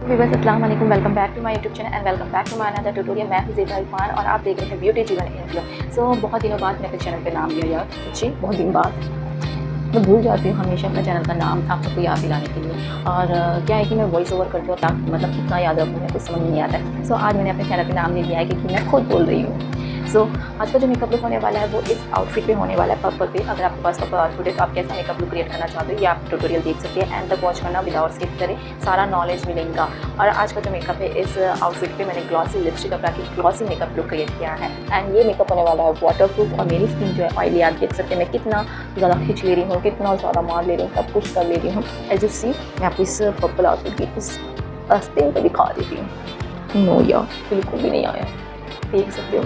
Viewers अस्सलाम वालेकुम, welcome back to my YouTube channel and welcome back to my another tutorial. मैं हूं ज़ेबा इरफान और आप देख रहे हैं ब्यूटी जीवन इंडिया। सो बहुत दिनों बाद मैंने चैनल पे नाम लिया यार, सच्ची बहुत दिन बाद। मैं भूल जाती हूँ हमेशा अपना चैनल का नाम आप सबको याद दिलाने के लिए। और क्या है कि मैं वॉइस ओवर करती हूँ ताकि मतलब कितना याद रखूँ मैं कुछ समझ नहीं आता है। सो आज मैंने अपने चैनल पे नाम ले लिया है क्योंकि मैं खुद बोल रही हूँ। सो आज का जो मेकअप लुक होने वाला है वो इस आउटफिट पे होने वाला है, पर्पल पे। अगर आपके पास पर्पल आउटफिट है तो आप कैसा मेकअप लुक क्रिएट करना चाहते हो ये आप ट्यूटोरियल देख सकते हैं। एंड तक वॉच करना, विदाउट स्किप करें, सारा नॉलेज मिलेगा। और आज का जो मेकअप है इस आउटफिट पे मैंने ग्लॉसी लिपस्टिक लगा के ग्लॉसी मेकअप लुक क्रिएट किया है। एंड ये मेकअप होने वाला है वाटरप्रूफ। और मेरी स्किन जो है ऑयली, आप देख सकते हैं मैं कितना ज़्यादा खींच ले रही हूँ, कितना ज़्यादा मार ले रही हूँ, सब कुछ कर ले रही हूँ। एज यू सी मैं आपको इस पर्पल आउटफिट की इस आस्तीन पर दिखा देती हूँ। नो यार, बिल्कुल भी नहीं आया, देख सकते हो।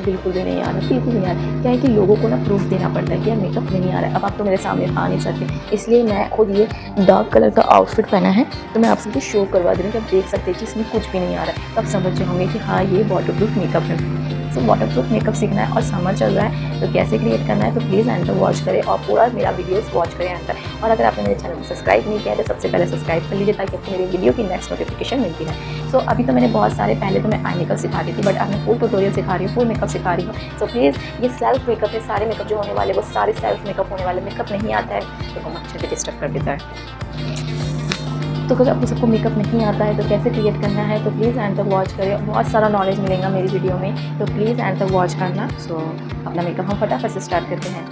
बिल्कुल भी नहीं आ रहा, बिल्कुल नहीं आ रहा। क्या है कि लोगों को ना प्रूफ देना पड़ता है कि यार मेकअप नहीं आ रहा है। अब आप तो मेरे सामने आ नहीं सकते, इसलिए मैं खुद ये डार्क कलर का आउटफिट पहना है तो मैं आप सबको शो करवा दे रही हूँ कि आप देख सकते हैं कि इसमें कुछ भी नहीं आ रहा है। तब समझ जाओगे कि हाँ ये वाटरप्रूफ मेकअप है। सो वाटरप्रूफ मेकअप सीखना है और समर चल रहा है तो कैसे क्रिएट करना है तो प्लीज़ एंड तक वॉच करें और पूरा मेरा वीडियोस वॉच करें एंड तक। और अगर आपने मेरे चैनल को सब्सक्राइब नहीं किया है तो सबसे पहले सब्सक्राइब कर लीजिए ताकि आपको मेरी वीडियो की नेक्स्ट नोटिफिकेशन मिलती है। सो अभी तो मैंने बहुत सारे, पहले तो मैं आई मेकअप सिखा रही थी बट अब मैं फुल ट्यूटोरियल सिखा रही हूँ, फुल मेकअप सिखा रही हूँ। सो प्लीज़ ये सेल्फ मेकअप है, सारे मेकअप जो होने वाले वो सारे सेल्फ मेकअप होने वाले। मेकअप नहीं आता है तो हम अच्छे से डिस्टर्ब कर देता है। तो अगर आपको सबको मेकअप नहीं आता है तो कैसे क्रिएट करना है तो प्लीज़ एंड तक वॉच करें, बहुत सारा नॉलेज मिलेगा मेरी वीडियो में, तो प्लीज़ एंड तक वॉच करना। सो अपना मेकअप हम फटाफट से स्टार्ट करते हैं।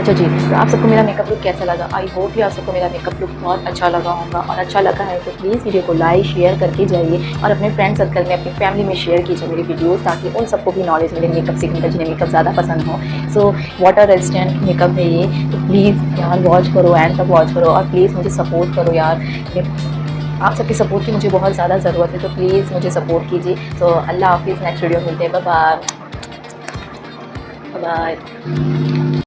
अच्छा जी, तो आप सबको मेरा मेकअप लुक कैसा लगा? आई होप कि आप सबको मेरा मेकअप लुक बहुत अच्छा लगा होगा, और अच्छा लगा है तो प्लीज़ वीडियो को लाइक शेयर करके जाइए और अपने फ्रेंड सर्कल में, अपनी फैमिली में शेयर कीजिए मेरी वीडियोज़, ताकि उन सबको भी नॉलेज मिले मेकअप सीखने का, जिन्हें मेकअप ज़्यादा पसंद हो। सो वाटर रेजिस्टेंट मेकअप है ये, तो प्लीज़ यार वॉच करो, एंड तक वॉच करो, और प्लीज़ मुझे सपोर्ट करो यार। आप सबके सपोर्ट की मुझे बहुत ज़्यादा ज़रूरत है, तो प्लीज़ मुझे सपोर्ट कीजिए। तो अल्लाह हाफिज़, नेक्स्ट वीडियो मिलते हैं, बाय बाय बाय।